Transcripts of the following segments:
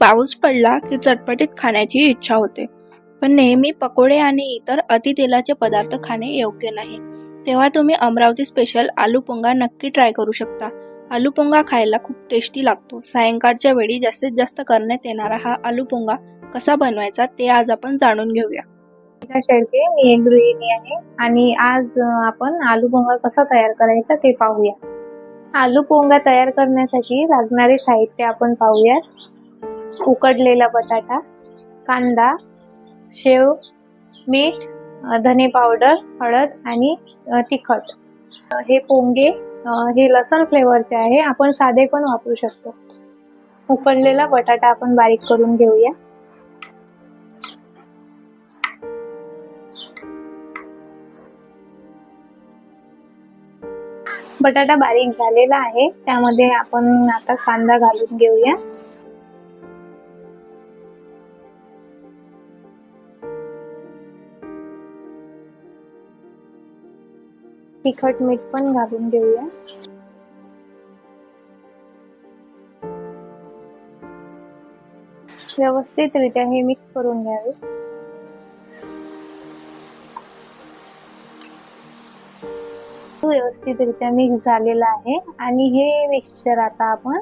पाऊस पडला की चटपटीत खाण्याची इच्छा होते, पण नेहमी पकोडे आणि इतर अतितेलाचे पदार्थ खाणे योग्य नाही. तेव्हा तुम्ही अमरावती स्पेशल आलू पोंगा नक्की ट्राय करू शकता. आलू पोंगा खायला खूप टेस्टी लागतो. सायंकाळच्या वेळी जास्तीत जास्त करण्यात येणारा हा आलू पोंगा कसा बनवायचा ते आज आपण जाणून घेऊया. शेळके, मी एक गृहिणी आहे आणि आज आपण आलू पोंगा कसा तयार करायचा ते पाहूया. आलू पोंगा तयार करण्यासाठी लागणारे साहित्य आपण पाहूया. उकडलेला बटाटा, कांदा, शेव, मीठ, धने पावडर, हळद आणि तिखट. हे पोंगे हे लसण फ्लेवरचे आहे. आपण साधे पण वापरू शकतो. उकडलेला बटाटा आपण बारीक करून घेऊया. बटाटा बारीक झालेला आहे. त्यामध्ये आपण आता कांदा घालून घेऊया. तिखट मीठ पण घालून घेऊया. व्यवस्थितरित्या हे मिक्स करून घ्यावे. व्यवस्थितरित्या मिक्स झालेला आहे आणि हे मिक्सचर आता आपण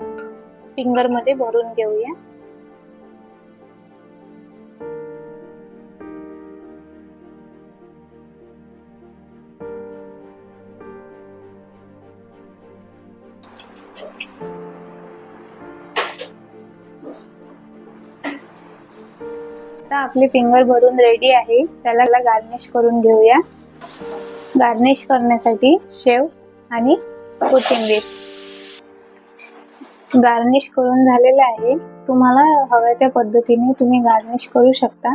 फिंगर मध्ये भरून घेऊया. आता आपले फिंगर भरून रेडी आहे. त्याला गार्निश करून घेऊया. गार्निश करण्यासाठी शेव आणि कोथिंबीर. गार्निश करून झालेले आहे. तुम्हाला हव्या त्या पद्धतीने तुम्ही गार्निश करू शकता.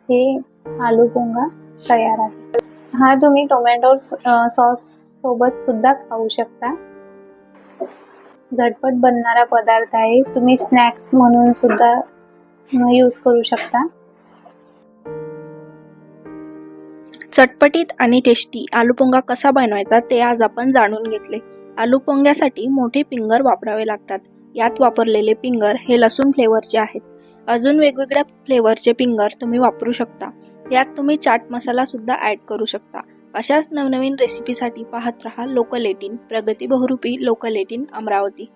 हे आलू पोंगा तयार आहे. हा तुम्ही टोमॅटो सॉस सोबत सुद्धा खाऊ शकता. झटपट बनणारा पदार्थ आहे. तुम्ही स्नॅक्स म्हणून सुद्धा यूज करू शकता. चटपटीत आणि टेस्टी आलू पोंगा कसा बनवायचा ते आज आपण जाणून घेतले. आलू पोंग्यासाठी मोठे पिंगर वापरावे लागतात. यात वापरलेले पिंगर हे लसूण फ्लेवरचे आहेत. अजून वेगवेगळ्या फ्लेवरचे पिंगर तुम्ही वापरू शकता. यात तुम्ही चाट मसाला सुद्धा ॲड करू शकता. अशाच नवनवीन रेसिपीसाठी पाहत रहा लोकल 18, प्रगती बहुरूपी लोकल 18 अमरावती.